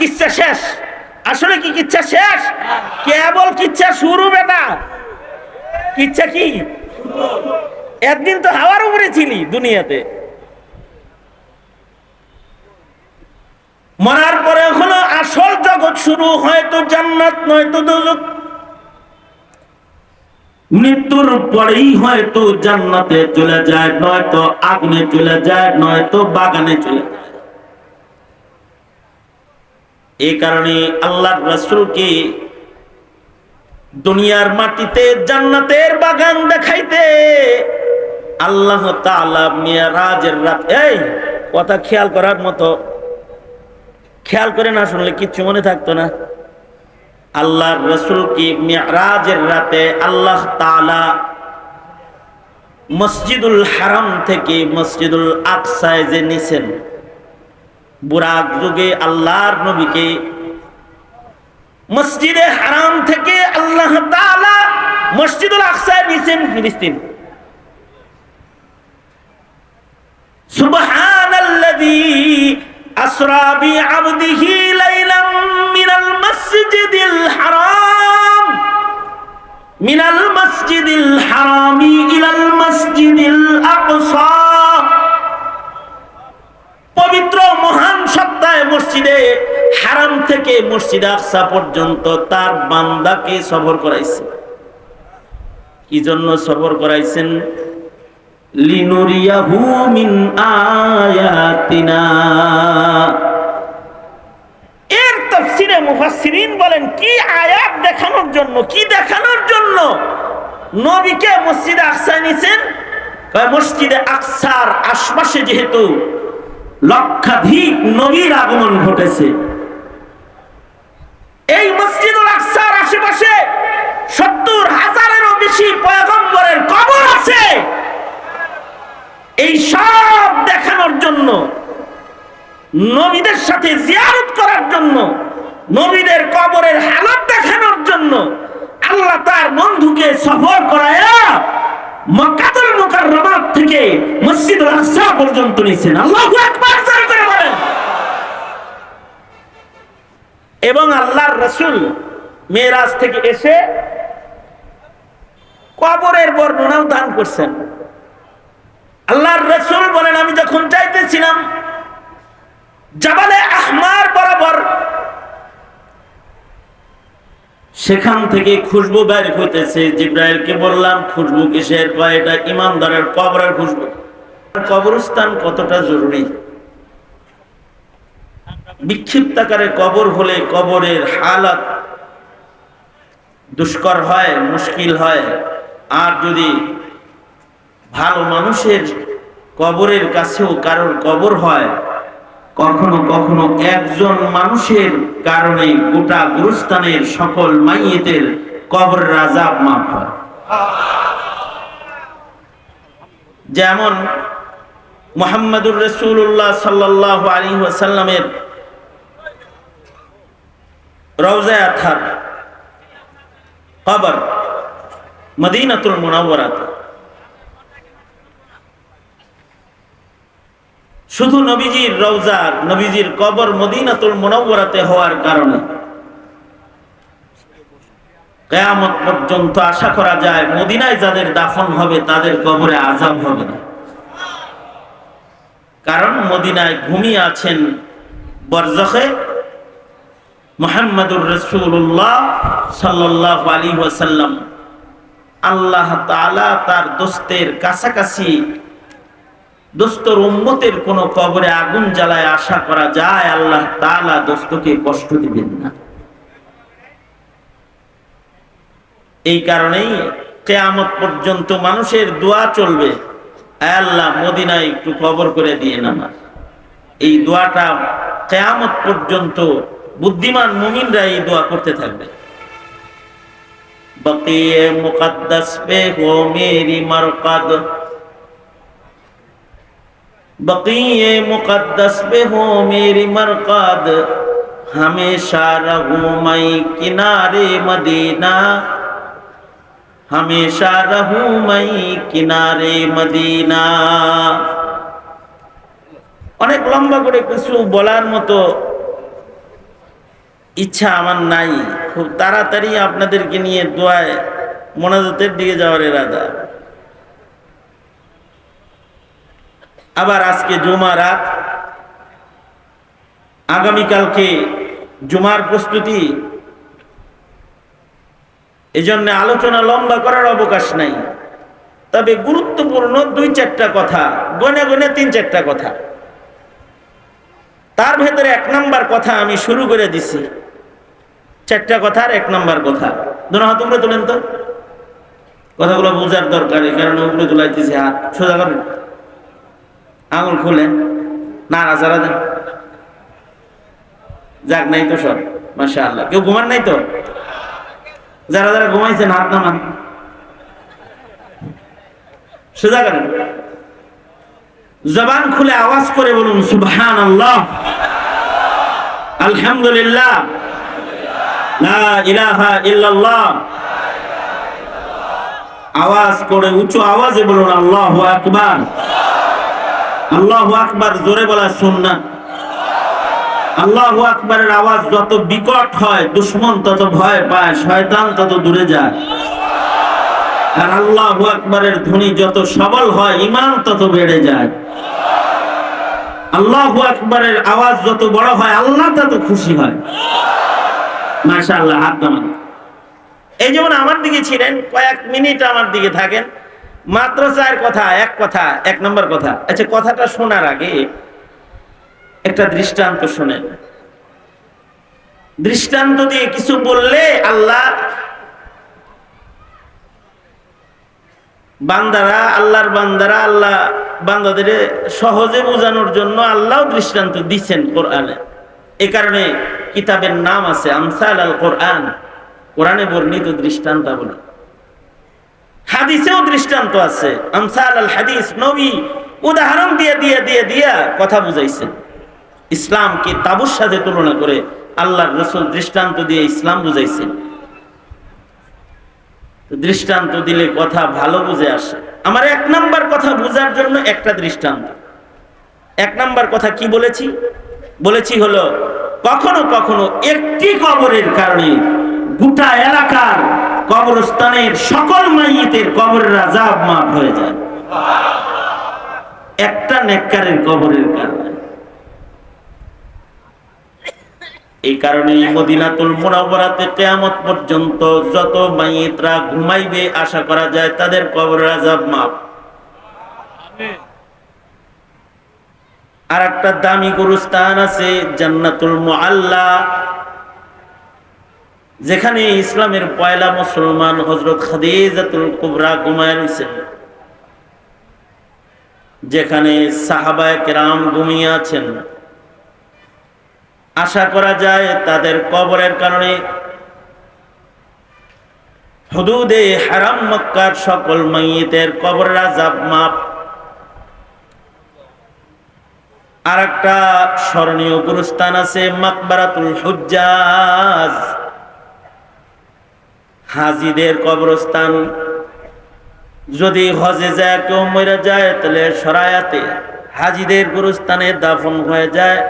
কিচ্ছা শেষ? আসলে কি কিচ্ছা শেষ? কেবল কিচ্ছা শুরু বেটা। কিচ্ছা কি? একদিন তো হাওয়ার উপরে ছিলি দুনিয়াতে, মরার পরে হলো আসল জগৎ শুরু, হয়তো জান্নাত নয়তো দোজখ। মৃত্যুর পরেই হয়তো জান্নাতে চলে যায়, নয়তো আগুনে চলে যায়, নয়তো বাগানে চলে যায়। এই কারণে আল্লাহর রাসূলকে দুনিয়ার মাটিতে জান্নাতের বাগান দেখাইতে আল্লাহ তাআলা মিরাজের রাত, এই কথা খেয়াল করার মতো, খেয়াল করে না শুনলে কিচ্ছু মনে থাকতো না। আল্লাহর রাসূলকে মিরাজের রাতে আল্লাহ তাআলা মসজিদুল হারাম থেকে মসজিদুল আকসায় যে নিছেন, বুরাক যুগে আল্লাহর নবীকে মসজিদে হারাম থেকে আল্লাহ তাআলা মসজিদুল আকসায় নিছেন ফিলিস্তিন। সুবহানাল্লাযী আসরা বিআবদিহি লাইলাম মিনাল মসজিদিল হারাম মিনাল মসজিদিল হারামি ইলাল মসজিদিল আকসা। পবিত্র মহান সত্তায় মসজিদে হারাম থেকে মসজিদে আকসা পর্যন্ত তার বান্দাকে সফর করাইছে। কি জন্য সফর করাইছেন? লিনুরিয়াহু মিন আয়াতিনা। এর তাফসীরে মুফাসসিরিন বলেন, কি আয়াত দেখানোর জন্য, কি দেখানোর জন্য নবীকে মসজিদে আকসায় নিছেন? মসজিদে আকসার আশপাশে যেহেতু লক্ষাধিক নবীর আগমন ঘটেছে, এই মসজিদুল আকসার আশেপাশে 70,000-এরও বেশি পয়গম্বরের কবর আছে। এই সব দেখানোর জন্য, নবীদের সাথে জিয়ারত করার জন্য, নবীদের কবরের হালত দেখানোর জন্য আল্লাহ তার বন্ধুকে সফর করায়া মক্কাতুল মুকাররমা থেকে মসজিদুল আকসা পর্যন্ত নিয়েছেন। আল্লাহু আকবার জোরে করে বলেন। এবং আল্লাহর রাসূল মেরাজ থেকে এসে কবরের বর্ণনাও দান করছেন। আল্লাহর রাসূল বলেন, আমি যখন যাইতেছিলাম জাবালে আহমার বরাবর, সেখান থেকে খুশবু বের হইতেছে। জিবরাইলকে বললাম, খুশবু কিসের? কয় এটা ইমানদারের কবরের খুশবু। কবরস্থান কতটা জরুরি। বিক্ষিপ্ত আকারে কবর হলে কবরের হালাত দুষ্কর হয়, মুশকিল হয়। আর যদি ভালো মানুষের কবরের কাছেও কারোর কবর হয়, কখনো কখনো একজন মানুষের কারণে গোটা গুরুস্থানের সকল মাইয়েতের কবরের আযাব মাফ হয়। যেমন মুহাম্মদুর রাসূলুল্লাহ সাল্লাল্লাহু আলাইহি ওয়াসাল্লামের রওজায়ে আতহার কবর মদিনাতুল মুনাওয়ারাতে। শুধু নবীজির রওজা, নবীজির কবর মদিনাতুল মুনাওয়ারাতে হওয়ার কারণে কিয়ামত পর্যন্ত আশা করা যায় মদিনায় যাদের দাফন হবে তাদের কবরে আযাব হবে না। কারণ মদিনায় ঘুমিয়ে আছেন বরজখে মুহাম্মদুর রাসূলুল্লাহ সাল্লাল্লাহু আলাইহি ওয়াসাল্লাম। আল্লাহ তাআলা তার দোস্তের কাছাকাছি, দোস্তর উম্মতের কোন কবরে আগুন জ্বালায় আশা করা যায় আল্লাহ তাআলা দোস্তকে কষ্ট দিবেন না। এই কারণেই কিয়ামত পর্যন্ত মানুষের দোয়া চলবে, আয় আল্লাহ মদিনায় একটু কবর করে দিয়ে নামাজ। এই দোয়াটা কিয়ামত পর্যন্ত বুদ্ধিমান মুমিনরা এই দোয়া করতে থাকবে। বকিয়ে মুকদ্দাস পে হো মেরি মারকাদ, बक़ीए मुक़द्दस पे हो मेरी मरक़द, हमेशा रहूं मैं किनारे मदीना, हमेशा रहूं मैं किनारे मदीना। অনেক লম্বা করে কিছু বলার মতো ইচ্ছা আমার নাই, খুব তাড়াতাড়ি আপনাদেরকে নিয়ে দোয়ায় মোনাজাতের দিকে যাওয়ার ইরাদা। আবার আজকে জুমা রাত, আগামীকালকে জুমার প্রস্তুতি, এজন্য আলোচনা লম্বা করার অবকাশ নাই। তবে গুরুত্বপূর্ণ 2-4টা কথা, গনে গনে 3-4টা কথা, তার ভেতরে 1 নাম্বার কথা আমি শুরু করে দিছি। 4টা কথার 1 নাম্বার কথা। দুনো হাত উপরে তোলেন তো, কথাগুলো বোঝার দরকার, এই কারণে উপরে তোলাইতেছি। হাত সোজা করেন, আঙুল খুলেন, নাড়াচাড়া দেন। যাক, নাই তো সব, মাশাআল্লাহ। কেউ ঘুমান নাই তো? যারা যারা ঘুমাইছেন হাত নামান, সোজা করেন, জবান খুলে আওয়াজ করে বলুন সুবহানাল্লাহ, আলহামদুলিল্লাহ, লা ইলাহা ইল্লাল্লাহ। আওয়াজ করে উঁচু আওয়াজে বলুন আল্লাহু আকবার। আল্লাহু আকবার জোরে বলা সুন্নাত। আল্লাহু আকবারের আওয়াজ যত বিকট হয়, দুশমন তত ভয় পায়, শয়তান তত দূরে যায়। আর আল্লাহু আকবারের ধ্বনি যত সবল হয়, ঈমান তত বেড়ে যায়। আল্লাহু আকবারের আওয়াজ যত বড় হয়, আল্লাহ তত খুশি হয়। মাশাআল্লাহ, হাত নামান। এই যেমন আমার দিকে ছিলেন, কয়েক মিনিট আমার দিকে থাকেন, মাত্র 4 কথা, 1 নম্বর কথা। আচ্ছা, কথাটা শোনার আগে একটা দৃষ্টান্ত শোনেন। দৃষ্টান্ত দিয়ে কিছু বললে আল্লাহ আল্লাহর বান্দারা আল্লাহ বান্দাদের সহজে বোঝানোর জন্য আল্লাহ দৃষ্টান্ত দিচ্ছেন কোরআনে। এ কারণে কিতাবের নাম আছে আমসাল আল কোরআন, কোরআনে বর্ণিত দৃষ্টান্তাবলী। হাদিসেও দৃষ্টান্ত আছে, আমসাল আল হাদিস। নবী উদাহরণ দিয়ে দিয়ে দিয়ে দিয়া কথা বুঝাইছেন। ইসলামকে তাবুর সাথে তুলনা করে আল্লাহর রাসূল দৃষ্টান্ত দিয়ে ইসলাম বুঝাইছেন। দৃষ্টান্ত দিলে কথা ভালো বুঝে আসে। আমার 1 নাম্বার কথা বুঝার জন্য একটা দৃষ্টান্ত। 1 নাম্বার কথা কি বলেছি হলো, কখনো কখনো একটি কবরের কারণে গোটা এলাকার কবরস্থানের সকল মাইয়িতের কবরের আযাব মাফ হয়ে যায়, একটা নেককারের কবরের কারণে। এই কারণে মদিনাতুল মুনাওয়ারাতে কিয়ামত পর্যন্ত যত মাইয়িতরা ঘুমাইবে, আশা করা যায় তাদের কবরের আযাব মাফ। আর একটা দামি গুরুস্থান আছে জান্নাতুল মুআল্লা, যেখানে ইসলামের পয়লা মুসলমান হযরত খাদিজাতুল কুবরা ঘুমায় রয়েছেন, যেখানে সাহাবায়ে কেরাম ঘুমিয়ে আছেন। আশা করা যায় তাদের কবরের কারণে হুদুদে হারাম মক্কার সকল মাইয়িতের কবরের আযাব মাফ। আর একটা স্মরণীয় গুরুস্থান আছে মাকবারাতুল হুজ্জাজ, হাজীদের কবরস্থান। যদি হজে যায় কেউ মরে যায়, তাহলে শরায়াতে হাজীদের গুরুস্থানে দাফন হয়ে যায়।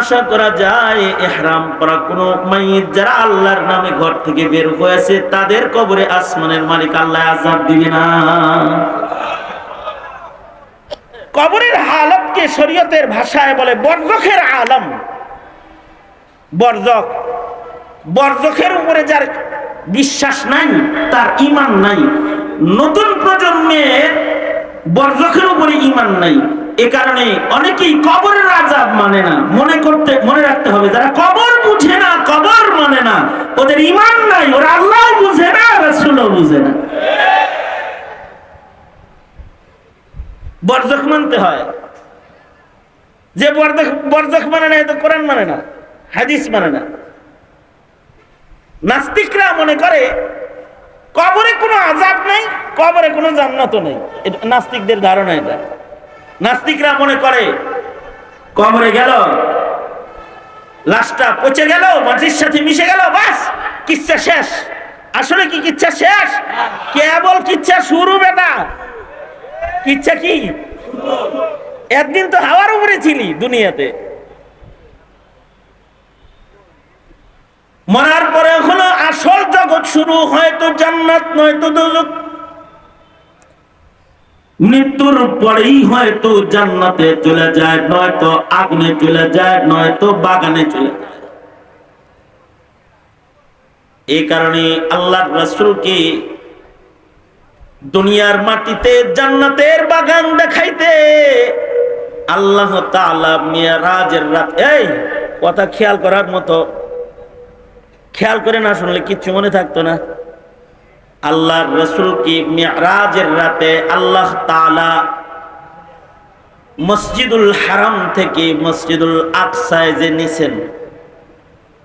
আশা করা যায় ইহরাম পরা কোনো মাইয়িত যারা আল্লাহর নামে ঘর থেকে বের হয়েছে, তাদের কবরে আসমানের মালিক আল্লাহ আযাব দিবে না। কবরের হালতকে শরীয়তের ভাষায় বলে বরজখের আলম। বরজখের উপরে যার বিশ্বাস নাই, তার ঈমান নাই। নতুন প্রজন্মের বরজখের উপরে ঈমান নাই। এ কারণে অনেকেই কবরের আযাব মানে না। মনে রাখতে হবে, যারা কবর বুঝে না, কবর মানে না, ওদের ঈমান নাই। ওরা আল্লাহ বুঝে না, রাসূলও বুঝে না। বরজখ মানতে হয়। যে বরজখ মানে না, তো কোরআন মানে না, হাদিস মানে না। নাস্তিকরা মনে করে কবরে কোনো আযাব নাই, কবরে কোনো জান্নাতও নেই। নাস্তিকদের ধারণা এটা। নাস্তিকরা মনে করে কবরে গেল, লাশটা পচে গেল, মাটির সাথে মিশে গেল, বাস কিচ্ছা শেষ। আসলে কি কিচ্ছা শেষ? কেবল কিচ্ছা শুরু বেটা। কিচ্ছা কি? একদিন তো হাওয়ার উপরে ছিলি দুনিয়াতে। মরার পরে হলো আসল জগৎ শুরু, হয়তো জান্নাত নয়তো দোজখ। মৃত্যুর পরেই হয়তো জান্নাতে চলে যায়, নয়তো আগুনে চলে যায়, নয়তো বাগানে চলে যায়। এই কারণে আল্লাহর রাসূলকে দুনিয়ার মাটিতে জান্নাতের বাগান দেখাইতে আল্লাহ তাআলা মিরাজের রাত, এই কথা খেয়াল করার মতো, খেয়াল করে না শুনলে কিচ্ছু মনে থাকতো না। আল্লাহর রাসূলকে মিরাজের রাতে আল্লাহ তাআলা মসজিদুল হারাম থেকে মসজিদুল আকসায় যে নিছেন,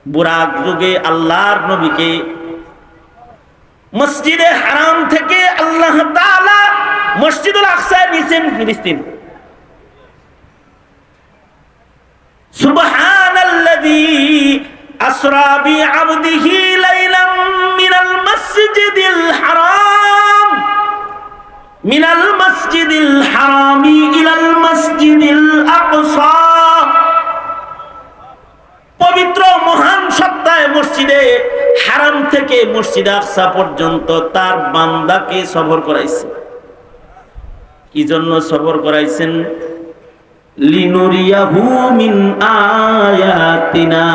বুরাক যুগে আল্লাহর নবীকে মসজিদে হারাম থেকে আল্লাহ তাআলা মসজিদুল আকসায় নিছেন ফিলিস্তিন। সুবহানাল্লাযী আসরা বিআবদিহি লাইলাম মিনাল মাসজিদিল হারাম মিনাল মাসজিদিল হারামি ইলাল মাসজিদিল আকসা। পবিত্র মহান সত্তায় মসজিদে হারাম থেকে মসজিদে আকসা পর্যন্ত তার বান্দাকে সফর করাইছে। কি জন্য সফর করাইছেন? লিনুরিয়াহু মিন আয়াতিনা।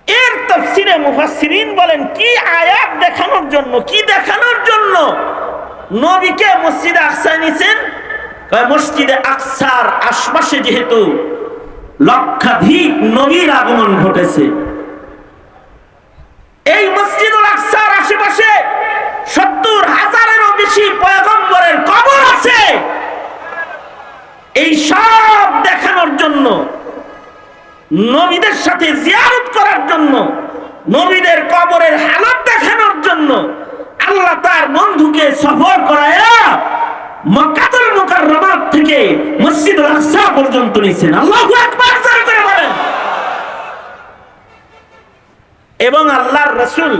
এর তাফসীরে মুফাসসিরিন বলেন, কি আয়াত দেখানোর জন্য, কি দেখানোর জন্য নবীকে মসজিদে আকসায় নিছেন? মসজিদে আকসার আশপাশে যেহেতু লক্ষাধিক নবীর আগমন ঘটেছে, এই মসজিদুল আকসার আশেপাশে 70,000-এরও বেশি পয়গম্বরের কবর আছে। এই সব দেখানোর জন্য, নবীদের সাথে জিয়ারত করার জন্য, নবীদের কবরের হালত দেখানোর জন্য আল্লাহ তার বন্ধুকে সফর করায়া মক্কাতুল মুকাররমা থেকে মসজিদুল আকসা পর্যন্ত নিয়েছেন। আল্লাহু আকবার জোরে করে বলেন। এবং আল্লাহর রাসূল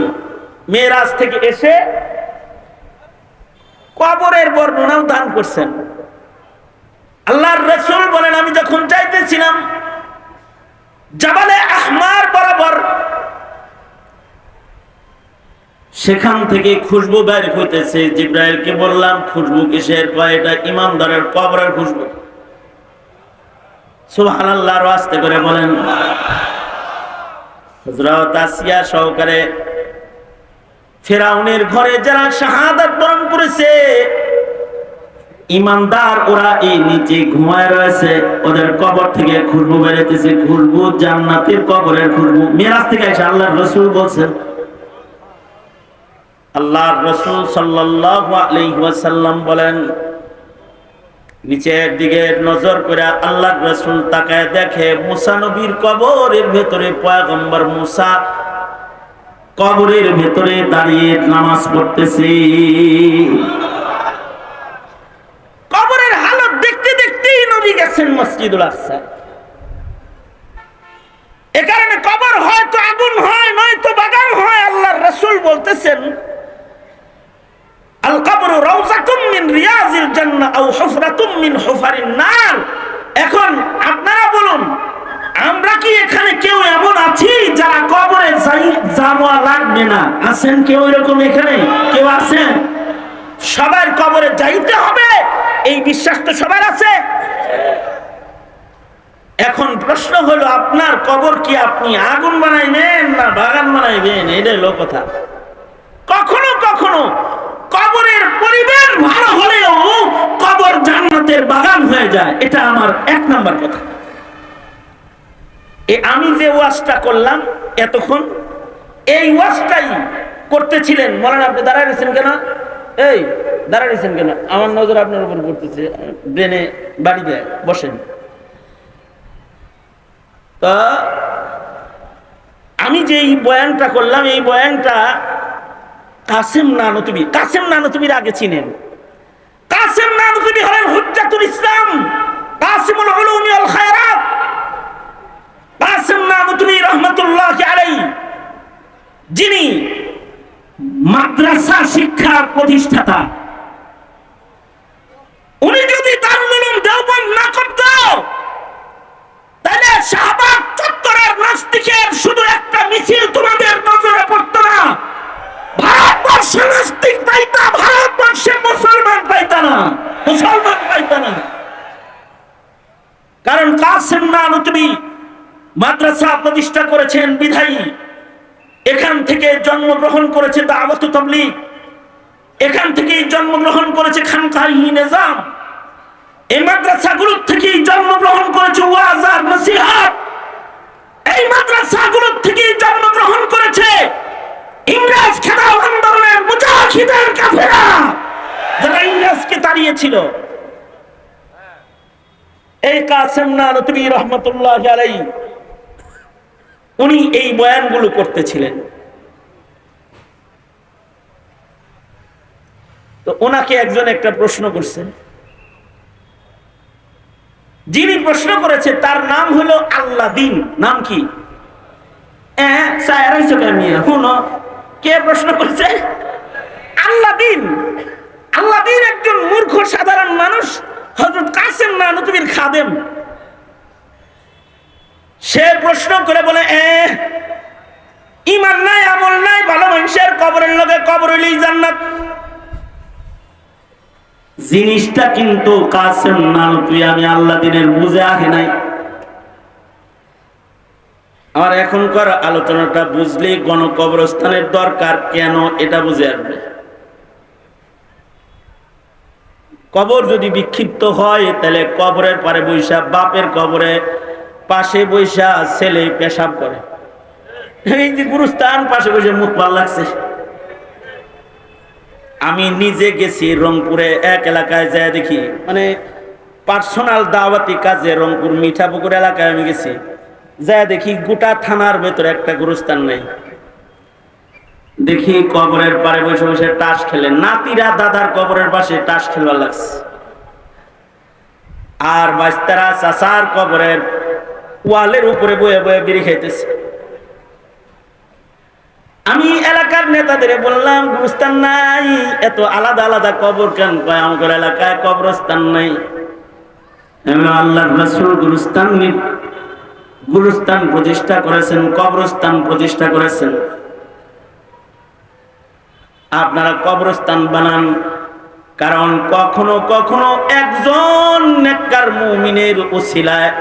মেরাজ থেকে এসে কবরের বর্ণনাও দান করছেন। আল্লাহর রাসূল বলেন, আমি যখন যাইতেছিলাম জাবালে আহমার বরাবর, সেখান থেকে খুশবু বের হইতেছে। জিব্রাইলকে বললাম, খুশবু কিসের? কয় এটা ইমানদারের কবরের খুশবু। সুবহানাল্লাহ, আরো আস্তে করে বলেন। হযরত আসিয়া সহকারে ফিরাউনের ঘরে যারা শাহাদাত বরণ করেছে, ইমানদার ওরা এই নিচে ঘুমায় রয়েছে, ওদের কবর থেকে খুশবু বেরোতেছে। খুশবু জান্নাতের কবরের খুশবু। মিরাজ থেকে এসে আল্লাহর রাসূল বলছেন, আল্লাহর রাসূল সাল্লাল্লাহু আলাইহি ওয়াসাল্লাম বলেন, নিচের দিকে নজর করে আল্লাহর রাসূল তাকায় দেখে মুসা নবীর কবরের ভেতরে পয়গম্বর মুসা কবরের ভেতরে দাঁড়িয়ে নামাজ পড়তেছে। কবরের হালত দেখতে দেখতেই নবী গেছেন মসজিদুল আকসা। এ কারণে কবর হয়তো আগুন হয়, নয়তো বাগান হয়। আল্লাহর রাসূল বলতেছেন, আল কবরু রাউযাতুম মিন রিয়াজিল জান্নাহ আও হুফরাতুম মিন হুফারিন নার। এখন আপনারা বলুন, আমরা কি এখানে কেউ এমন আছি যারা কবরে যাওয়া লাগবে না? আছেন কেউ এরকম? এখানে কেউ আছেন? সবার কবরে যাইতে হবে এই বিশ্বাস তো সবার আছে। এখন প্রশ্ন হলো, আপনার কবর কি আপনি আগুন বানাইবেন না বাগান বানাইবেন? এটাই হলো কথা। কখনো কখনো কবরের পরিবেশ ভালো হলেও কবর জান্নাতের বাগান হয়ে যায়। এটা আমার 1 নাম্বার কথা। আমি যে ওয়াজটা করলাম এতক্ষণ, এই ওয়াজটাই করতেছিলেন মৌলানা। আপনি দাঁড়ায় রয়েছেন কেন? এই দাঁড়ায় রয়েছেন কেন? আমার নজর আপনার উপর পড়তেছে, ব্রেনে বাড়ি দেয়, বসেন। তা আমি যে এই বয়ানটা করলাম, এই বয়ানটা কাসেম নানতুবির আগে চিনেন। কাসেম নানতুবি হলেন হুজ্জাতুল ইসলাম, কাসিমুল উলুম ওয়াল খায়রাত। কাসেম নানতুবি রাহমাতুল্লাহি আলাইহি, যিনি মাদ্রাসা শিক্ষার প্রতিষ্ঠাতা। উনি যদি দারুল উলুম দেওবন্দ না করত, তাহলে শাহবাগ চত্বরের নাস্তিকের মাদ্রাসা প্রতিষ্ঠা করেছেন বিধায়ী, এখান থেকে জন্মগ্রহণ করেছে দাওয়াত তাবলীগ, এখান থেকেই জন্মগ্রহণ করেছে খানকাহি নিজাম, এই মাদ্রাসাগুলোর থেকেই জন্মগ্রহণ করেছে ওয়াজ আর নসিহত, এই মাদ্রাসাগুলোর থেকেই জন্মগ্রহণ করেছে ইংরেজ খেদাও আন্দোলনের মুজাহিদের কাফেরা যারা ইংরেজকে তাড়িয়েছিল। এই কাসেম নানতুবি রহমতুল্লাহ আলাইহি উনি এই বয়ানগুলো করতেছিলেন। তো ওনাকে একজন একটা প্রশ্ন করছেন, যিনি প্রশ্ন করেছে তার নাম হলো আল্লাদিন। নাম কি? কে প্রশ্ন করছে? আল্লাদিন। আল্লাদিন একজন মূর্খ সাধারণ মানুষ, হযরত কাসেম নানতুবির খাদেম। সে প্রশ্ন করে বলে, ঈমান নাই, আমল নাই, ভালো মানুষের কবরের লগে কবর হইলেই জান্নাত। জিনিসটা কিন্তু কাসেম নানতুবি আমি আল্লাদিনের বুঝে আহে নাই। আর এখনকার আলোচনাটা বুঝলে গণকবরস্থানের দরকার কেন এটা বুঝে আসবে। কবর যদি বিক্ষিপ্ত হয় তাহলে কবরের পারে বৈশা, বাপের কবরে পাশে বৈশা ছেলে পেশাব করে। এই যে গুরুস্থান পাশে বসে মুখ ভাল লাগছে। আমি নিজে গেছি রংপুরে, এক এলাকায় যায় দেখি, মানে পার্সোনাল দাওয়াতি কাজে রংপুর মিঠাপুকুর এলাকায় আমি গেছি, যায় দেখি গোটা থানার ভেতরে একটা গুরুস্থান নেই। দেখি কবরের পারে বসে বসে তাস খেলে, নাতিরা দাদার কবরের পাশে তাস খেলবার লাগছে, আর বাস্তারা চাচার কবরের ওয়ালের উপরে বয়ে বয়ে বিড়ি খাইতেছে। আমি এলাকার নেতাদের বললাম, গুরুস্থান নাই, এত আলাদা আলাদা কবর কেন? কয় আমাদের এলাকায় কবরস্থান নাই। আল্লাহর রাসূল গুরুস্থান প্রতিষ্ঠা করেছেন, কবরস্থান প্রতিষ্ঠা করেছেন। আপনারা কবরস্থান বানান, কারণ কখনো কখনো একজন নেককার মুমিনের উসিলায়,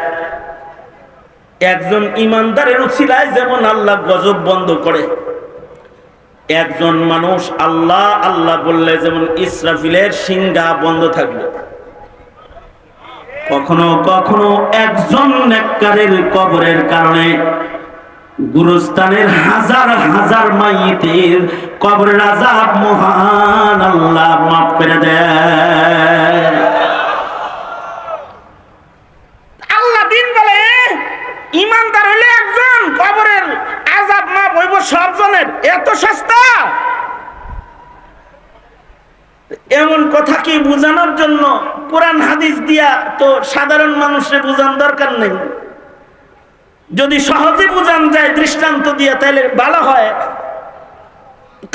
একজন ইমানদারের উসিলায় যেমন আল্লাহ গজব বন্ধ করে, একজন মানুষ আল্লাহ আল্লাহ বললে যেমন ইসরাফিলের সিংহা বন্ধ থাকবে। কখনো কখনো একজন নেককারের কবরের কারণে গুরুস্থানের হাজার হাজার মাইয়িতের কবরের আযাব মহান আল্লাহ মাফ করে দেয়। আল্লাহ দিন বলে ইমানদার হইলে একজন কবরের আযাব মাফ হইব সবজনের, এত সস্তা। এমন কথা কি বোঝানোর জন্য কোরআন হাদিস দিয়া তো সাধারণ মানুষের বোঝান দরকার নেই। যদি সহজে বোঝান যায় দৃষ্টান্ত দিয়া তাহলে ভালো হয়।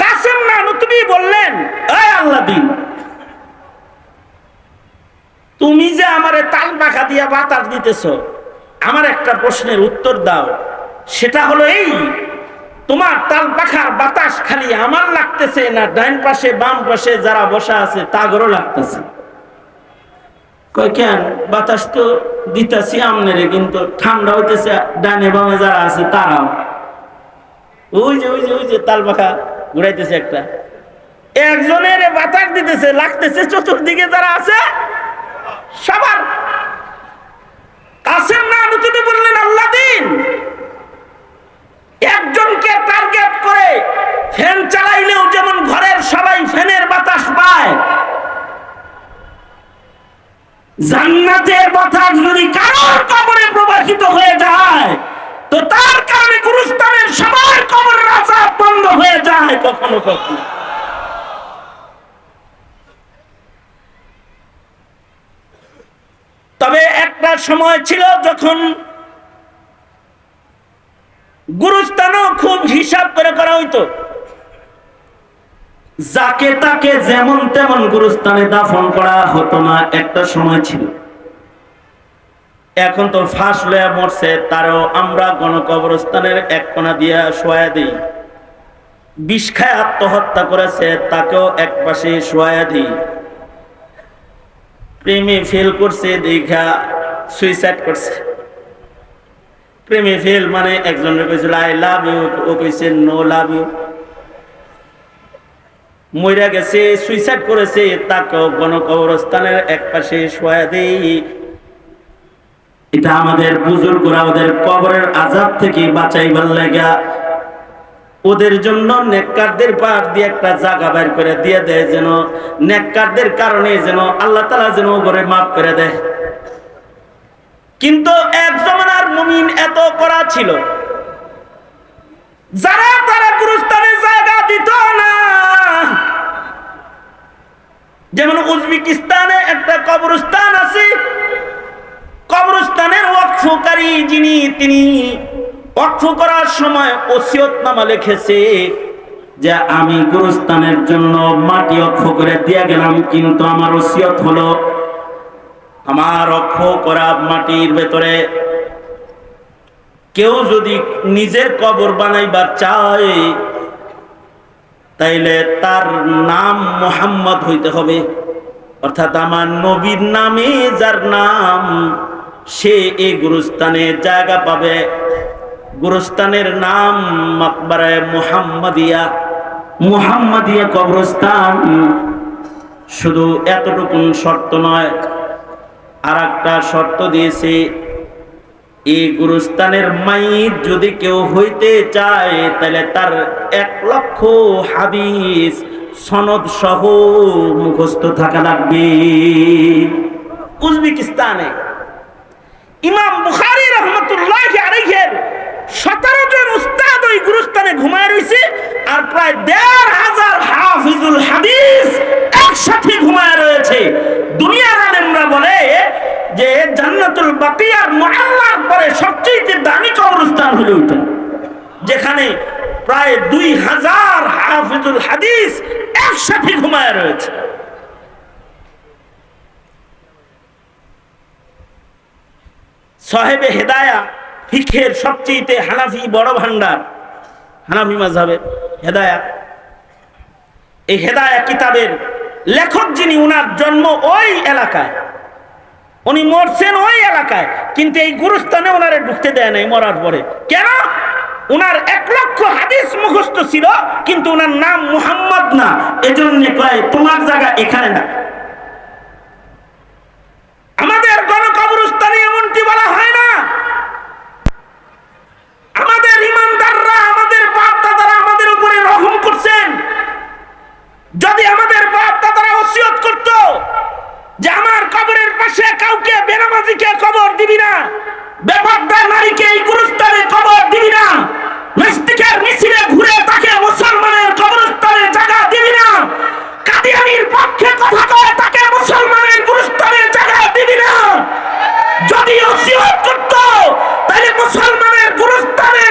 কাসেম নানতুবি বললেন, এই আল্লাদিন, তুমি যে আমারে তাল পাখা দিয়া বাতাস দিতেছ, আমার একটা প্রশ্নের উত্তর দাও। সেটা হলো এই, তোমার তাল পাখার বাতাস খালি আমার লাগতেছে না ডাইন পাশে বাম পাশে যারা বসা আছে তাগরও লাগতেছে? কয় কেন? বাতাস তো দিতেছি আমনেরে, কিন্তু ঠান্ডা হইতেছে ডানে বামে যারা আছে তারাও। ওই যে ওই যে ওই যে তাল পাখা ঘুরাইতেছে একটা, একজনের বাতাস দিতেছে, লাগতেছে চতুর্দিকে যারা আছে সবার। কাসেম নানতুবি বললেন, আল্লাদিন, একজনকে টার্গেট করে ফ্যান চালাইলেও যেমন ঘরের সবাই ফ্যানের বাতাস পায়, জান্নাতের বাতাস যদি কারোর কবরে প্রবাহিত হয়ে যায় তো তার কারণে গুরুস্থানের সবার কবরের আযাব বন্ধ হয়ে যায় কখনো কখনো। তবে একটা সময় ছিল যখন গুরুস্থানও খুব হিসাব করে করা হইতো, যাকে তাকে যেমন তেমন গুরুস্থানে দাফন করা হতো না। একটা সময় ছিল, এখন তো ফাঁস লয়া মরছে তারও আমরা গণকবরস্থানের এক কোণা দিয়া শোয়া দিই। বিষ খায় আত্মহত্যা করেছে তাকেও এক পাশে শোয়া দিই। প্রেমে ফেল করছে দেখা সুইসাইড করছে, প্রেমে ফেল মানে একজনের কইছিল আই লাভ ইউ, ও কইছে নো লাভ ইউ। মইরা গেছে, সুইসাইড করেছে, তাকে গণকবরস্থানের এক পাশে শোয়া দেই। এটা আমাদের বুজুর্গরা ওদের কবরের আযাব থেকে বাঁচাইবার লাগা ওদের জন্য নেককারদের পার দিয়ে একটা জায়গা বের করে দিয়ে দেয়, যেন নেককারদের কারণে যেন আল্লাহ তাআলা যেন ওরে মাফ করে দেয়। কিন্তু এক জমানার মুমিন এত করা ছিল, যারা তারা গুরুস্থানে জায়গা দিত না। যেমন উজবেকিস্তানে একটা কবরস্থান আছে, কবরস্থানের ওয়াকফকারী যিনি, তিনি ওয়াকফ করার সময় ওসিয়তনামা লিখেছে যে আমি গুরুস্থানের জন্য মাটি ওয়াকফ করে দিয়ে গেলাম, কিন্তু আমার ওসিয়ত হলো আমার ওয়াকফ করা মাটির ভেতরে কেউ যদি নিজের কবর বানাইবার চায় তাইলে তার নাম মুহাম্মদ হইতে হবে, অর্থাৎ আমার নবীর নামে যার নাম, সে এই গুরুস্থানে জায়গা পাবে। গুরুস্থানের নাম মাকবারায়ে মুহাম্মাদিয়া, মুহাম্মাদিয়া কবরস্থান। শুধু এতটুকু শর্ত নয়, আর একটা শর্ত দিয়েছে, এই গুরুস্থানের মাইত যদি কেউ হইতে চায় তাহলে তার 1,00,000 হাদিস সনদ সহ মুখস্থ থাকা লাগবে। উজবেকিস্তানে ইমাম বুখারী রাহমাতুল্লাহি আলাইহির 17 জন উস্তাদ ওই গুরুস্থানে ঘুমায় রইছে, আর প্রায় 1,500 হাফিজুল হাদিস একসাথে ঘুমায় রয়েছে। দুনিয়ার আলেমরা বলে যে জান্নাতুল বাকিয়ার মুআল্লার পরে সবচেয়ে দামি কবরস্থান হলো ওইটা, যেখানে প্রায় 2,000 হাফিজুল হাদিস একসাথে ঘুমায় রয়েছে। সাহেবে হেদায়া ফিকহের সবচেয়ে হানাফি বড় ভান্ডার, হানাফি মাযহাবের হেদায়া, এই হেদায়া কিতাবের লেখক যিনি, উনার জন্ম ওই এলাকায়, উনি মরছেন ওই এলাকায়, কিন্তু এই গুরুস্থানে ওনারে ঢুকতে দেয় নাই মরার পরে। কেন? উনার 1,00,000 হাদিস মুখস্থ ছিল, কিন্তু উনার নাম মুহাম্মদ না, এজন্য কয় তোমার জায়গা এখানে না। আমাদের গণকবরস্থানে এমনটি বলা হয় না। আমাদের ইমানদাররা, আমাদের বাপ দাদারা আমাদের উপরে রহম করছেন। যদি আমাদের বাপ দাদারা ওসিয়ত করত যে আমার কবরের পাশে কাউকে বেনামাজিকে কবর দিবি না, বেপরদা নারীকে এই গুরুস্থানে কবর দিবি না, নাস্তিকের মিছিলে ঘুরে তাকে মুসলমানের কবরস্থানে জায়গা দিবি না, কাদিয়ানীর পক্ষে কথা কয় তাকে মুসলমানের গুরুস্থানে জায়গা দিবি না, যদি ওসিয়ত করত তাহলে মুসলমানের গুরুস্থানে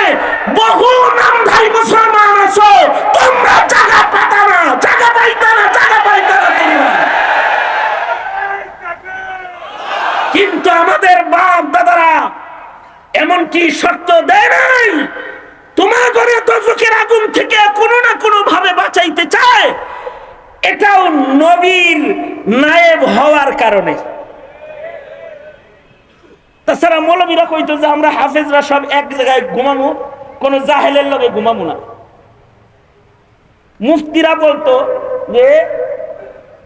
বহু নামধারী মুসলমান আছো, তোমরা জায়গা পাতা না, জায়গা পাইতা না, জায়গা পাইতা না তোমরা। কিন্তু আমাদের বাপ দাদারা এমনকি শর্ত দেয় নাই, তোমার ঘরে দোজখের আগুন থেকে কোনো না কোনো ভাবে বাঁচাইতে চায়, এটাও নবীর নায়েব হওয়ার কারণে। তাছাড়া মৌলবীরা কইতো যে আমরা হাফেজরা সব এক জায়গায় ঘুমামু, কোন জাহেলের লগে ঘুমামু না। মুফতিরা বলতো যে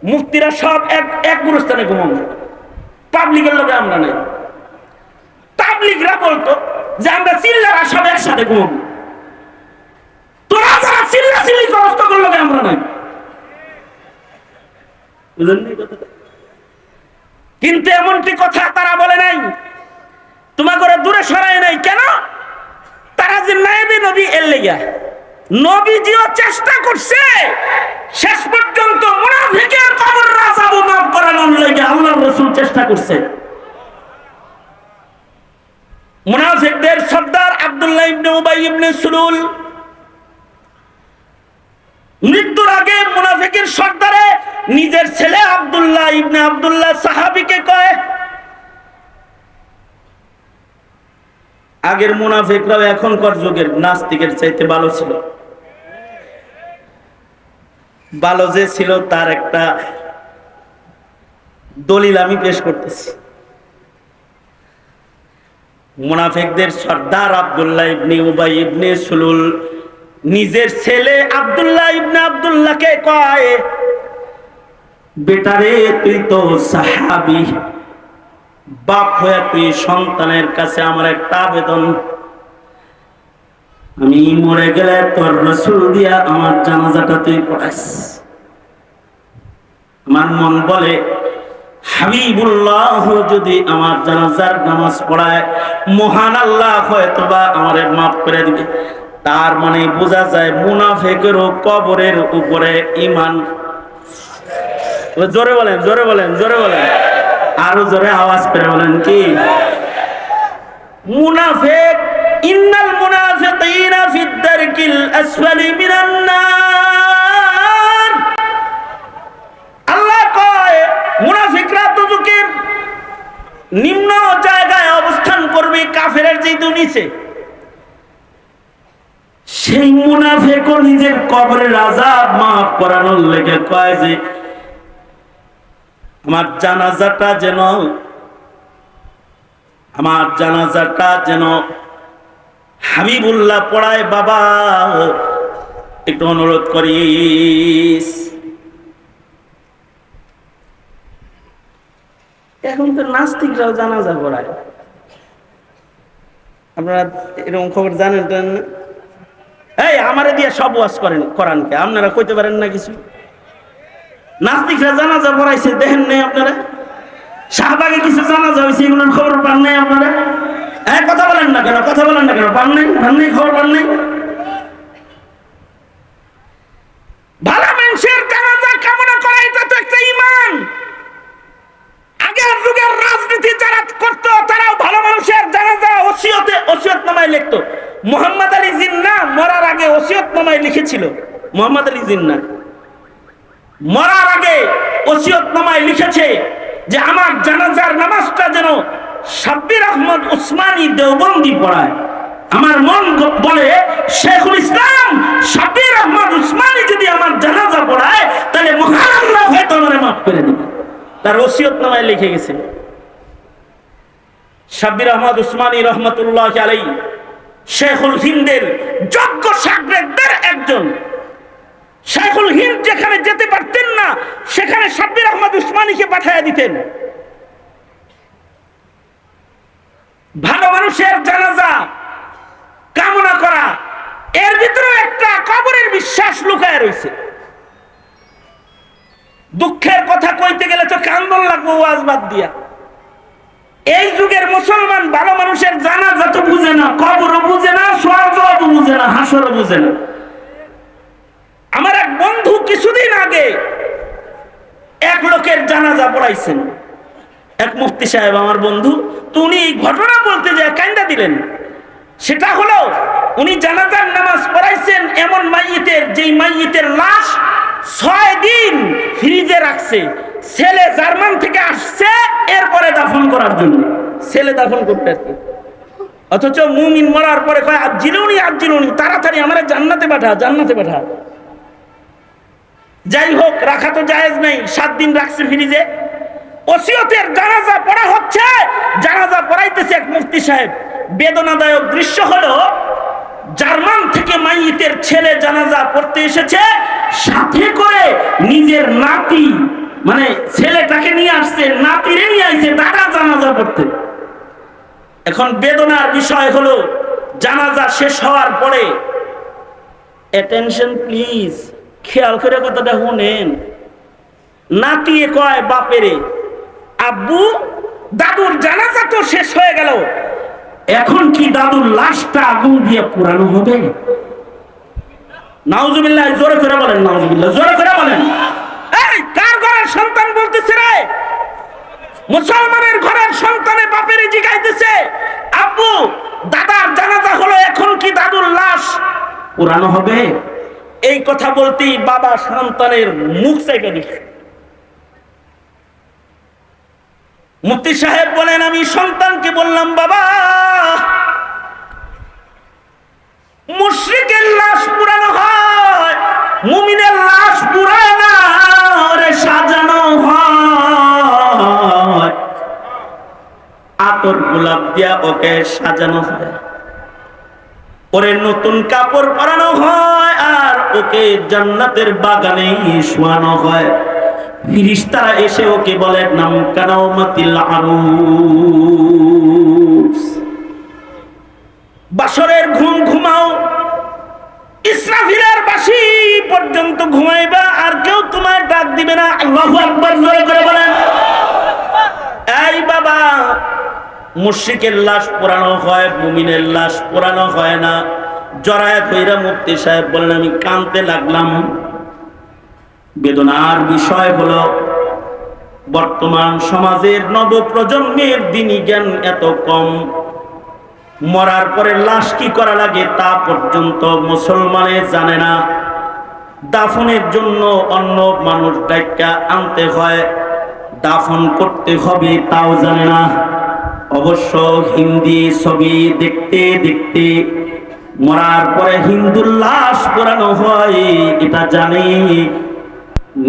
মুফতিরা সব এক গুরুস্থানে ঘুমামু, পাবলিকের লগে আমরা নাই। তাবলিগরা বলতো যে আমরা চিল্লারা সব একসাথে ঘুমাবো, তোরা যারা চিল্লা চিল্লি কষ্ট করলো আমরা নাই। কিন্তু এমনটি কথা তারা বলে নাই, তোমার করে দূরে সরায় নাই। কেন? তারা যে নায়েবে নবী এর লেগা, নবীজিও চেষ্টা করছে শেষ পর্যন্ত মুনাফিকের কবর রাজাবু মাফ করানোর লেগে আল্লাহর রাসূল চেষ্টা করছে। মুনাফিকদের সর্দার আব্দুল্লাহ ইবনে উবাই ইবনে সুলুল মৃত্যুর আগে মুনাফিকের সর্দারে নিজের ছেলে আব্দুল্লাহ ইবনে আব্দুল্লাহ সাহাবীকে কয়, আগের মুনাফিকরাও এখনকার যুগের নাস্তিকের চাইতে ভালো ছিল। ভালো যে ছিল তার একটা দলিল আমি পেশ করতেছি। মুনাফিকদের সর্দার আব্দুল্লাহ ইবনে উবাই ইবনে সুলুল নিজের ছেলে আব্দুল্লাহ ইবনে আব্দুল্লাহকে কয়, বেটারে তুই তো সাহাবী, বাপ হয়ে তুই সন্তানের কাছে আমার একটা আবেদন, আমি মরে গেলে তোর রাসূল দিয়া আমার জানাজাটা তুই পড়াইস। আমার মন বলে হাবিবুল্লাহ যদি আমার জানাজার নামাজ পড়ায় মহান আল্লাহ হয়তোবা আমারে মাফ করে দিবে। তার মানে বোঝা যায় মুনাফিকেরও কবরের উপরে ঈমান। জোরে বলেন, জোরে বলেন, জোরে বলেন, আরো জোরে আওয়াজ করে বলেন কি? মুনাফিক, ইন্নাল মুনাফিকিনা ফিদ দারকিল আসফালি মিনান নার। আল্লাহ কয় মুনাফিকরা দুজকের নিম্ন জায়গায় অবস্থান করবে, কাফেরের যেহেতু নিচে। সেই মুনাফিকও নিজের কবরের আযাব মাফ করানোর লেগে কয় যে আমার জানাজাটা যেন হাবিবুল্লাহ পড়ায়, বাবা একটু অনুরোধ করিস। এখন তো নাস্তিকরাও জানাজা পড়ায়, আপনারা এরকম খবর জানেন না? এই আমারে দিয়ে সব ওয়াজ করেন কোরআনকে, আপনারা কইতে পারেন না কিছু? নাস্তিকরা জানাজা পড়াইছে দেখেন নাই আপনারা? শাহবাগে কিছু জানাজা হয়েছে, এগুলোর খবর পান নাই আপনারা? কথা বলেন না কেন, কথা বলেন না কেন? পান নাই খবর পান নাই? ভালো মানুষের জানাজা কামনা করা এটা তো একটা ঈমান। আগের যুগের রাজনীতি যারা করতো তারাও ভালো মানুষের জানাজা ওসিয়তনামায় লিখতো। মোহাম্মদ আলী জিন্নাহ মরার আগে ওসিয়তনামায় লিখেছিল। মোহাম্মদ আলী জিন্নাহ মরার আগে ওসিয়তনামায় লিখেছে যে আমার জানাজার নামাজটা যেন শাব্বির আহমদ উসমানী দেওবন্দি পড়ায়। আমার মন বলে শেখুল ইসলাম শাব্বির আহমদ উসমানী যদি আমার জানাজা পড়ায় তাহলে মহান আল্লাহ হয়তো আমারে মাফ করে দিবে। তার ওসিয়তনামায় লিখে গেছে। শাব্বির আহমদ উসমানী রহমতুল্লাহ আলাইহি শেখুল হিন্দের যোগ্য শাগরেদদের একজন। শেখুল হিন্দ যেখানে যেতে পারতেন না সেখানে শাব্বির আহমদ উসমানীকে পাঠিয়ে দিতেন। ভালো মানুষের জানাজা কামনা করা, এর ভিতরে একটা কবরের বিশ্বাস লুকায় রয়েছে। দুঃখের কথা কইতে গেলে তো কান্দন লাগবে ওয়াজ বাদ দিয়া। এই যুগের মুসলমান ভালো মানুষের জানাজা তো বুঝে না, কবরও বুঝে না, সওয়াবও বুঝে না, হাসরও বুঝে না। আমার এক বন্ধু কিছুদিন আগে এক লোকের জানাজা পড়াইছেন, এক মুফতি সাহেব আমার বন্ধু। তো উনি এই ঘটনা বলতে যায় কান্দা দিলেন। সেটা হলো উনি জানাজার নামাজ পড়াইছেন এমন মাইয়িতের, যেই মাইয়িতের লাশ 6 দিন ফ্রিজে রাখছে। ছেলে জার্মান থেকে আসছে এরপরে দাফন করার জন্য, ছেলে দাফন করতে আসছে। অথচ মুমিন মরার পরে কয় আজিলুনি তাড়াতাড়ি আমারে জান্নাতে পাঠা, জান্নাতে পাঠা। যাই হোক, রাখা তো জায়েজ নাই, 7 দিন রাখছে ফ্রিজে। ওসিয়তের জানাজা পড়া হচ্ছে, জানাজা পড়াইতেছে এক মুফতি সাহেব। বেদনাদায়ক দৃশ্য হলো জার্মান থেকে মাইয়িতের ছেলে জানাজা পড়তে এসেছে, সাথে করে নিজের নাতি, মানে ছেলেটাকে নিয়ে আসছে, নাতিরে নিয়ে আসছে দাদা জানাজা পড়তে। এখন বেদনার বিষয় হলো জানাজা শেষ হওয়ার পরে, অ্যাটেনশন প্লিজ, খেয়াল করে কথাটা শুনেন। নাতিয়ে কয় বাপেরে, আব্বু দাদুর জানাজা তো শেষ হয়ে গেল, এখন কি দাদুর লাশটা আগুন দিয়ে পোড়ানো হবে? নাউজুবিল্লাহ, জোরে করে বলেন নাউজুবিল্লাহ, জোরে করে বলেন। এই কার ঘরের সন্তান বলতেছে রে? মুসলমানের ঘরের সন্তানে বাপেরে জিগাইতেছে, আব্বু দাদার জানাজা হলো, এখন কি দাদুর লাশ পোড়ানো হবে? এই কথা বলতেই বাবা সন্তানের মুখ চেপে দিচ্ছে। মুফতি সাহেব বলেন, আমি সন্তানকে বললাম, বাবা মুশরিকের লাশ পুরানো হয়, মুমিনের লাশ পুরায় না, ওরে সাজানো হয়। আতর গোলাপ দিয়া ওকে সাজানো হয়, ওরে নতুন কাপড় পরানো হয়, আর ওকে জান্নাতের বাগানে শোয়ানো হয়। ফেরেশতারা এসে ওকে বলে নাম কানাউমাতিল আরুস, বাসরের ঘুম ঘুমাও, ইসরাফিলের বাঁশি পর্যন্ত ঘুমাইবা, আর কেউ তোমার ডাক দিবে না। আল্লাহু আকবার জোরে করে বলেন। এই বাবা, মুশরিকের লাশ পোড়ানো হয়, মুমিনের লাশ পোড়ানো হয় না। জরায়েত হইরা মুফতি সাহেব বলেন আমি কাঁদতে লাগলাম। বেদনার বিষয় হলো বর্তমান সমাজের নবপ্রজন্মের দ্বীনি জ্ঞান এত কম, মরার পরে লাশ কি করা লাগে তা পর্যন্ত মুসলমানে জানে না। দাফনের জন্য অন্য মানুষ ডাইকা আনতে হয়, দাফন করতে হবে তাও জানে না। অবশ্য হিন্দি ছবি দেখতে দেখতে মরার পরে হিন্দুর লাশ পোড়ানো হয় এটা জানে।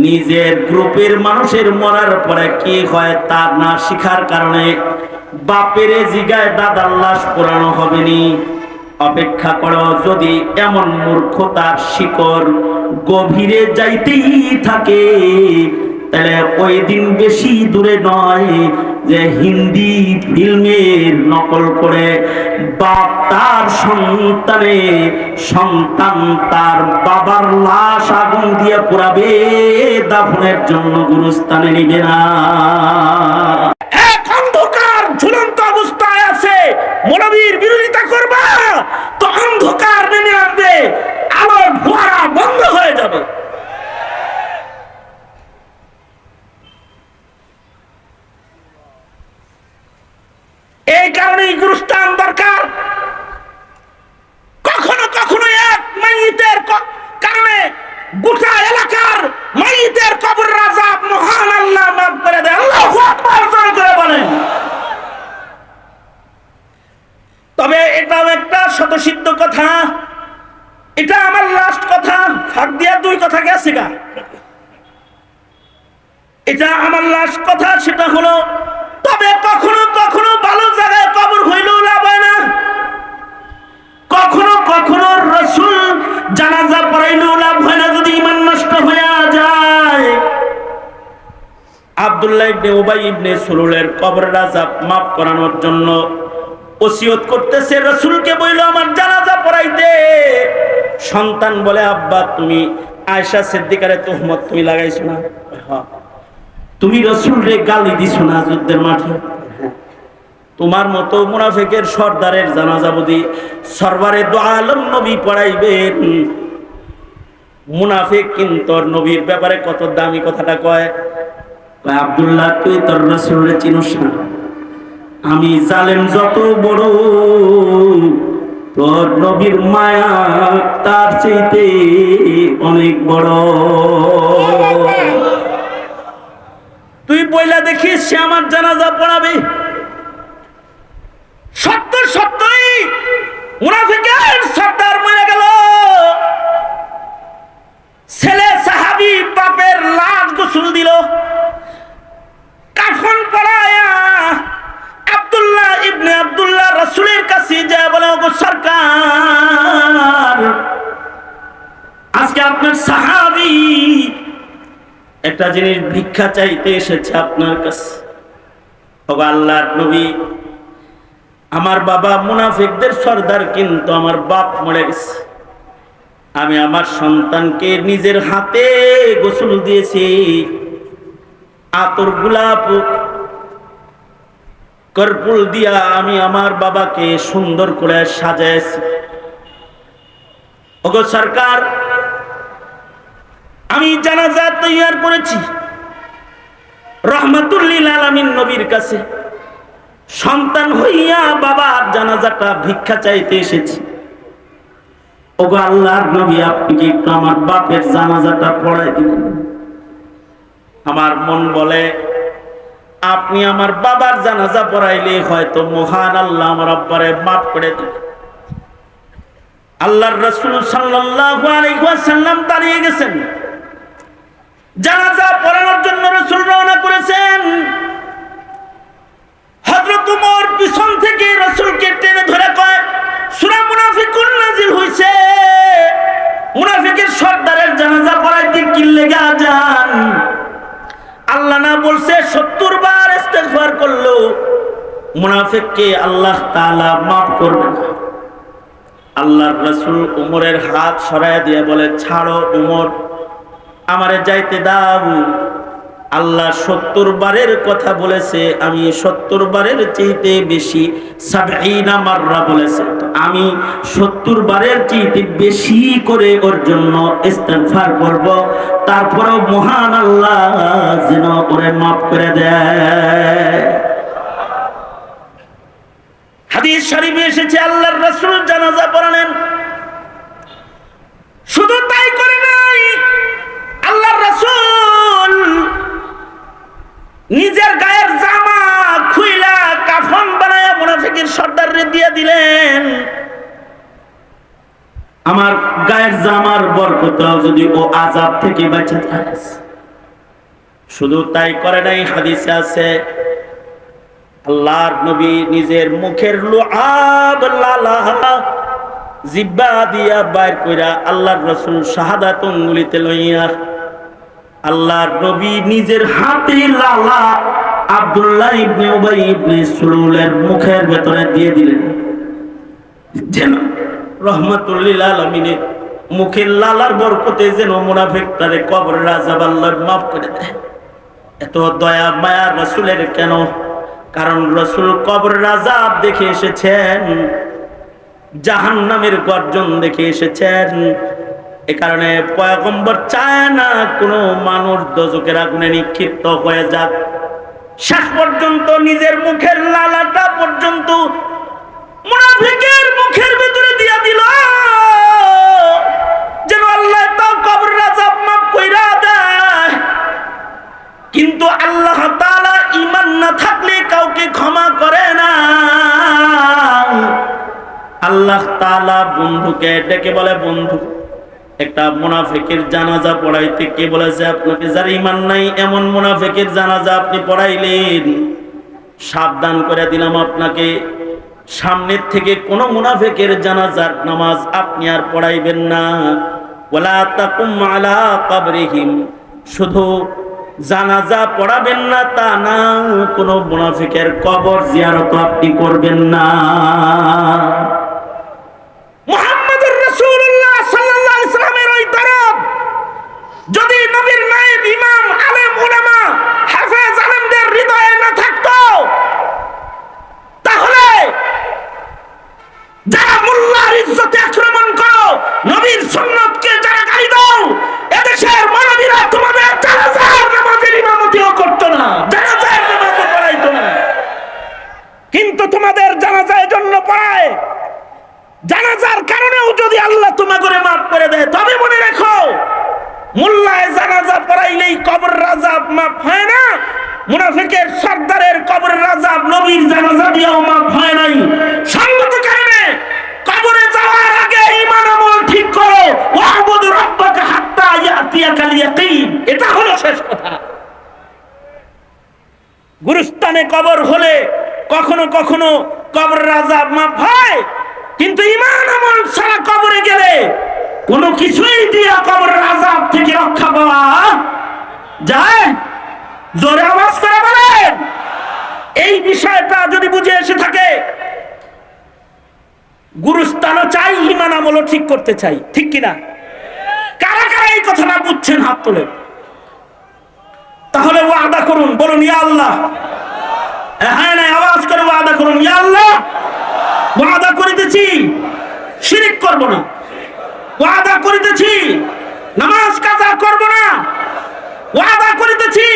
নিজের গ্রুপের মানুষের মরার পরে কি হয় তা না শিখার কারণে বাপের জিগায় দাদার লাশ পোড়ানো হবে নি। অপেক্ষা করো, যদি এমন মূর্খতার শিকড় গভীরে যাইতেই থাকে তাহলে ওই দিন বেশি দূরে নয় যে হিন্দি ফিল্মের নকল করে বাপ তার সন্তানে, সন্তান তার বাবার লাশ আগুন দিয়ে পোড়াবে, দাফনের জন্য গুরুস্থানে নিবে না। এক অন্ধকার ঝুলন্ত অবস্থায় আছে, মৌলবীর বিরোধিতা করবা তো অন্ধকার নেমে আসবে, আলোর ফোয়ারা বন্ধ হয়ে যাবে। এই কারণেই গুরুস্থান দরকার। কখনো কখনো এক মাইয়িতের কারণে গোটা এলাকার মাইয়িতের কবর আযাব মহান আল্লাহ মাফ করে দেয়। আল্লাহু আকবার জোরে করে বলেন। তবে এটাও একটা শতসিদ্ধ কথা, এটা আমার লাস্ট কথা, ফাঁক দিয়া দুই কথা গেছে গা। এটা আমার লাস্ট কথা, সেটা হলো তবে কখনো কখনো ভালো জায়গায় কবর হইলেও লাভ হয় না, কখনো কখনো রাসূল জানাজা পড়াইলেও লাভ হয় না যদি ঈমান নষ্ট হয়ে যায়। আব্দুল্লাহ ইবনে উবাই ইবনে সুলুলের কবরের আযাব মাফ করানোর জন্য ওসিয়ত করতেছে, রাসূলকে বইল আমার জানাজা পড়াইতে। সন্তান বলে আব্বা তুমি আয়েশা সিদ্দিকারে তুহমত তুমি লাগাইছো না? হ্যাঁ। তুমি রাসূলরে গালি দিছো না যুদ্ধের মাঠে? তোমার মতো মুনাফিকের সর্দারের জানাজা বুঝি সরওয়ারে দু আলম নবী পড়াইবেন? মুনাফিক কিন্তু নবীর ব্যাপারে কত দামি কথাটা কয়। আব্দুল্লাহ তুই তোর রাসূলরে চিনোস না? আমি জালেম যত বড়, তোর নবীর মায়া তার চাইতে অনেক বড়। তুই বইলা দেখিস সে আমার জানাজা পড়াবে। সত্য সত্যই মুনাফিকের সর্দার মরে গেল, ছেলে সাহাবী বাপের লাশ গোসল দিল, কাফন পরায়া আব্দুল্লাহ ইবনে আব্দুল্লাহ রাসূলের কাছে যায় বলে ওগো সরকার, আজকে আপনার সাহাবী একটা জিনিস ভিক্ষা চাইতে এসেছে আপনার কাছে। ওগো আল্লাহর নবী, আমার বাবা মুনাফিকদের সর্দার, কিন্তু আমার বাপ মরে গেছে। আমি আমার সন্তানকে নিজের হাতে গোসল দিয়েছি, আতর গোলাপ কর্পূর দিয়া আমি আমার বাবাকে সুন্দর করে সাজাইছি। ওগো সরকার, আমি জানাজা তৈয়ার করেছি রাহমাতুল লিল আলামিন নবীর কাছে, সন্তান হইয়া বাবার জানাজাটা ভিক্ষা চাইতে এসেছি। ওগো আল্লাহর নবী, আপনি কি একটু আমার বাপের জানাজাটা পড়াই দিবেন? আমার মন বলে আপনি আমার বাবার জানাজা পড়াইলে হয়তো মহান আল্লাহ আমার আব্বারে মাফ করে দিবেন। আল্লাহর রাসূল সাল্লাল্লাহু আলাইহি ওয়াসাল্লাম দাঁড়িয়ে গেছেন, জানাজা পড়ানোর জন্য রাসূল রওনা করেছেন। হযরত উমর পিছন থেকে রাসূলকে টেনে ধরে কয়, সূরা মুনাফিকুন নাযিল হইছে, মুনাফিকের সর্দারের জানাজা পড়াইতে কি লেগা যান? আল্লাহ না বলছে 70 বার ইস্তেগফার করলো মুনাফিককে আল্লাহ তাআলা maaf করবে না। আল্লাহর রাসূল উমরের হাত সরায় দিয়ে বলে, ছাড়ো উমর, আমারে যাইতে দাও। আল্লাহ 70 বারের কথা বলেছে, আমি 70 বারের চাইতে বেশি 70 মাররা বলেছে, আমি 70 বারের চাইতে বেশি করে ওর জন্য ইস্তেগফার করব, তারপরেও মহান আল্লাহ যেন ওরে maaf করে দেয়। হাদিস শরীফে এসেছে আল্লাহর রাসূল জানাজা পড়ালেন। শুধু তাই করে নাই, আল্লাহর রাসূল নিজের গায়ের জামা খুইলা কাফন বানায়া মুনাফিকের সর্দাররে দিয়ে দিলেন। আমার গায়ের জামার বরকতাও যদি ও আযাব থেকে বাঁচে থাকে। শুধু তাই করে নাই, হাদিসে আছে আল্লাহর নবী নিজের মুখের লুআব লালা জিহ্বা দিয়া বাইর কইরা আল্লাহর রাসূল শাহাদাত আঙ্গুলিতে লইয়া আল্লাহর নবী নিজের হাতে লালা আব্দুল্লাহ ইবনে উবাই ইবনে সুলুলের মুখের ভেতরে দিয়ে দিলেন, যেন রহমাতুল লিল আলামিনের মুখের লালার বরকতে যেন মুনাফিকটারে কবরের আযাব আল্লাহ maaf করে দেয়। এত দয়া মায়া রাসূলের কেন? কারণ রাসূল কবরের আযাব দেখে এসেছেন, জাহান্নামের গর্জন দেখে এসেছেন। এ কারণে পয়গম্বর চায় না কোনো মানুষ দোজখের আগুনে নিক্ষিপ্ত হয়ে যাক। শেষ পর্যন্ত নিজের মুখের লালাটা পর্যন্ত মুনাফিকের মুখের ভিতরে দিয়া দিল, যেন আল্লাহ তাও কবরের আযাব maaf কইরা দেয়। কিন্তু আল্লাহ তাআলা ঈমান না থাকলে কাউকে ক্ষমা করে না। আল্লাহ তাআলা বন্ধুকে ডেকে বলে, বন্ধু, একটা মুনাফিকের জানাজা পড়াইতে কে বলেছে আপনাকে? যার ঈমান নাই এমন মুনাফিকের জানাজা আপনি পড়াইলেন, সাবধান করে দিলাম আপনাকে, সামনের থেকে কোন মুনাফিকের জানাজার নামাজ আপনি আর পড়াইবেন না। ওয়ালা তাকুম আলা কবরিহিম, শুধু জানাজা পড়াবেন না তা না, কোন মুনাফিকের কবর জিয়ারত আপনি করবেন না। মুহাম্মদুর রাসূলুল্লাহ সাল্লাল্লাহু আলাইহি সাল্লামের ওই দরদ যদি নবীর নায়েব ইমাম আলেম উলামা হাফেজ আলেমদের হৃদয়ে না থাকতো, তাহলে যারা মোল্লার ইজ্জতে আক্রমণ করো, নবীর সুন্নতকে যারা গালি দাও, এদেশের মানবীরা তোমাদের জানাজার নামাজের ইমামতিও করতো না, জানাজার নামাজও পড়াইতো না। কিন্তু তোমাদের জানাজার জন্য পড়ায়, জানাজার কারণেও যদি আল্লাহ তোমাকে maaf করে দেয়, তবে মনে রেখো মোল্লায় জানাজা পড়াইলেই কবরের আযাব maaf হয় না। মুনাফিকের সর্দারের কবরের আযাব নবীর জানাজা দিয়েও maaf হয় নাই। সঙ্গত কারণে কবরে যাওয়ার আগে ঈমান আমল ঠিক করো, ওয়াবুদ রাব্বাকা হাত্তা ইয়াতিয়াকাল ইয়াকিন, এটা হলো শেষ কথা। গুরুস্থানে কবর হলে কখনো কখনো কবরের আযাব maaf হয়, কিন্তু ঈমান আমল ছাড়া কবরে গেলে কোনো কিছুই দিয়া কবরের আযাব থেকে রক্ষা পাওয়া যায়? জোরে আওয়াজ করে বলেন। এই বিষয়টা যদি বুঝে এসে থাকে, গুরুস্থানও চাই, ঈমান আমলও ঠিক করতে চাই, ঠিক কিনা? কারা কারা এই কথাটা বুঝছেন হাত তোলেন। তাহলে ওয়াদা করুন, বলুন ইয়া আল্লাহ। হ্যাঁ না, আওয়াজ করে ওয়াদা করুন, ইয়া আল্লাহ ওয়াদা করিতেছি শিরক করব না, ওয়াদা করিতেছি নামাজ কাজা করব না, ওয়াদা করিতেছি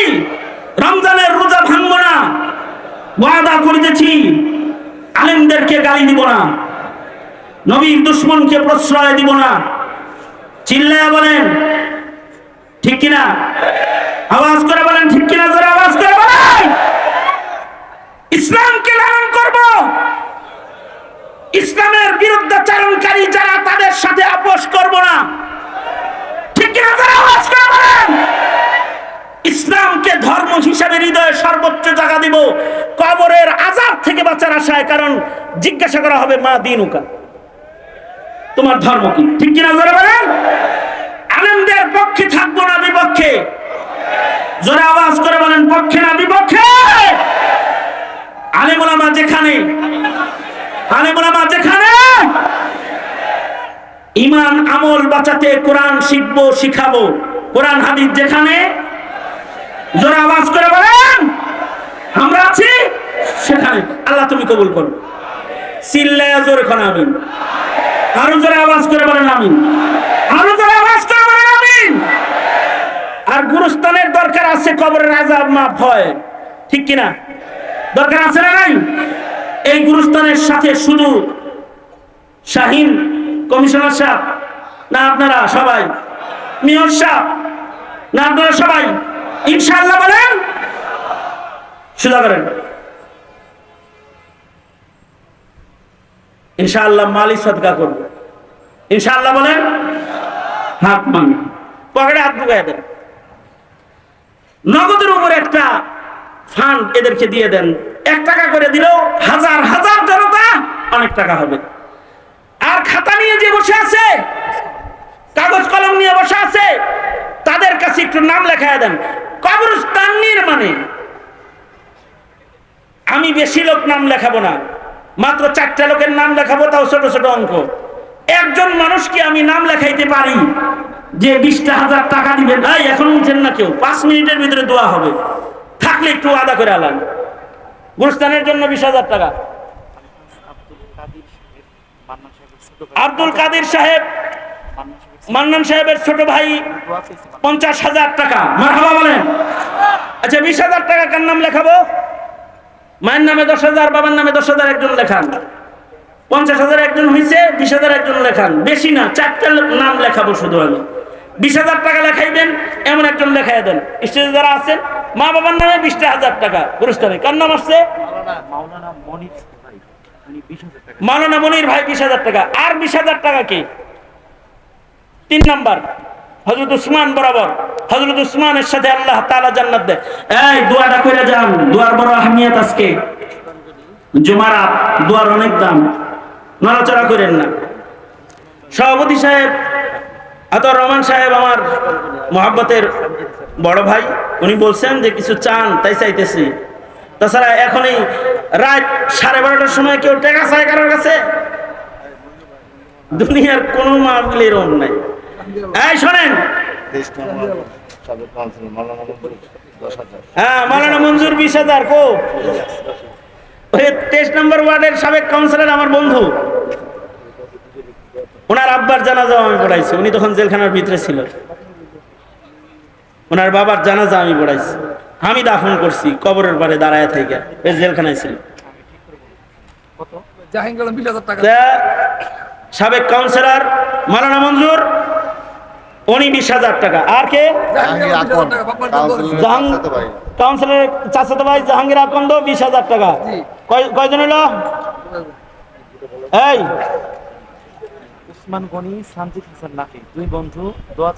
রমজানের রোজা ভাঙব না, ওয়াদা করিতেছি আলেমদেরকে গালি দিব না, নবীর দুশমনকে প্রশ্রয় দিব না। চিল্লায়া বলেন ঠিক কিনা? আওয়াজ করে বলেন ঠিক কিনা? জোরে আওয়াজ করে বলেন। ইসলামকে লালন করব, ইসলামের বিরুদ্ধাচারণকারী যারা তাদের সাথে আপোষ করব না, ঠিক কিনা? জোরে আওয়াজ করে বলেন। ইসলামকে ধর্ম হিসাবে হৃদয়ে সর্বোচ্চ জায়গা দিব কবরের আযাব থেকে বাঁচার আশায়। কারণ জিজ্ঞাসা করা হবে মা দিনুকা, তোমার ধর্ম কি? ঠিক কিনা জোরে বলেন। আলেমদের পক্ষে থাকবো না বিপক্ষে? জোরে আওয়াজ করে বলেন, পক্ষে না বিপক্ষে? আলেম ওলামা যেখানে, আলেম ওলামা যেখানে, ঈমান আমল বাঁচাতে কোরআন শিখবো শিখাবো। কোরআন হাদিস যেখানে, জোরে আওয়াজ করে বলেন আমরা আছি সেখানে। আল্লাহ তুমি কবুল করো। চিল্লায়া জোরে খান আমিন। আরো জোরে আওয়াজ করে বলেন আমিন। আরো জোরে আওয়াজ করে বলেন আমিন। আর গুরুস্থানের দরকার আছে কবরের আযাব মাফ হয়, ঠিক কিনা? দরকার আছে না নাই? এই গুরুস্থানের সাথে শুধু শাহিন কমিশনার সাহেব না আপনারা সবাই, মেয়র সাহেব না আপনারা সবাই ইনশাআল্লাহ বলেন, সুদা করেন ইনশাআল্লাহ। মালি সদকা করব ইনশাআল্লাহ বলেন। হাত মান পকেটে হাত ঢুকায় দেন, নগদের উপর একটা ফান্ড এদেরকে দিয়ে দেন। 1 টাকা করে দিলেও হাজার হাজার জনতা অনেক টাকা হবে। আর খাতা নিয়ে যে বসে আছে, কাগজ কলম নিয়ে বসে আছে, তাদের কাছে একটু নাম লেখায় দেন। কবরস্থান নির্মাণে আমি বেশি লোক নাম লেখাবো না, মাত্র 4টা লোকের নাম লেখাবো, তাও ছোট ছোট অঙ্ক। একজন মানুষকে আমি নাম লেখাইতে পারি যে 20,000 টাকা দিবেন। ভাই এখন উঠছেন না কেউ, 5 মিনিটের ভিতরে দোয়া হবে, থাকলে একটু আদা করে আলান। গুরুস্থানের জন্য 20,000 টাকা। আব্দুল কাদের সাহেব, মান্নান সাহেবের ছোট ভাই 50,000 টাকা। মারহাবা বলেন। আচ্ছা 20,000 টাকা কার নাম লেখাবো? মায়ের নামে 10,000, বাবার নামে 10,000 একজন লেখান। 50,000 একজন হয়েছে, 20,000 একজন লেখান। বেশি না, 4টা নাম লেখাবো শুধু আমি। 20,000 টাকা লেখাইবেন এমন একজন লেখাই দেন। স্টেজে যারা আছেন মা বাবার নামে 20,000 টাকা গুরুস্থানে। কার নাম আসছে? মাওলানা মনির ভাই 20,000 টাকা। আর 20,000 টাকা কি? 3 নাম্বার হযরত উসমান বরাবর। হযরত উসমানের সাথে আল্লাহ তাআলা জান্নাত দেয়। এই দোয়াটা কইরা যান, দোয়ার বড় আহমিয়ত আজকে। জুমারাত, দোয়ার অনেক দাম, নড়াচড়া করেন না। সভাপতি সাহেব আতর রহমান সাহেব আমার মহব্বতের বড় ভাই, উনি বলছেন যে কিছু চান, তাই চাইতেছি। তাছাড়া এখনই রাত 12:30টার সময় কেউ টাকা চায় কারোর কাছে? দুনিয়ার কোনো মাহফিল এরকম নাই। এই শোনেন, হ্যাঁ মাওলানা মঞ্জুর 20,000 কো? 23 নম্বর ওয়ার্ডের সাবেক কাউন্সিলর আমার বন্ধু, ওনার আব্বার জানাজা আমি পড়াইছি। উনি তখন জেলখানার ভিতরে ছিল। ওনার বাবার জানাজা আমি পড়াইছি, আমি দাফন করছি কবরের পারে দাঁড়ায় থেকে। জেলখানায় ছিল। সাবেক কাউন্সিলর মাওলানা মঞ্জুর, উনি 20,000 টাকা। আর কে? কাউন্সিলর চাচাতো ভাই জাহাঙ্গীর আকন্দ 20,000 টাকা। কয়জন হলো? এই উসমান গনি, সানজিদ হাসান নাফি, 2 বন্ধু দোয়া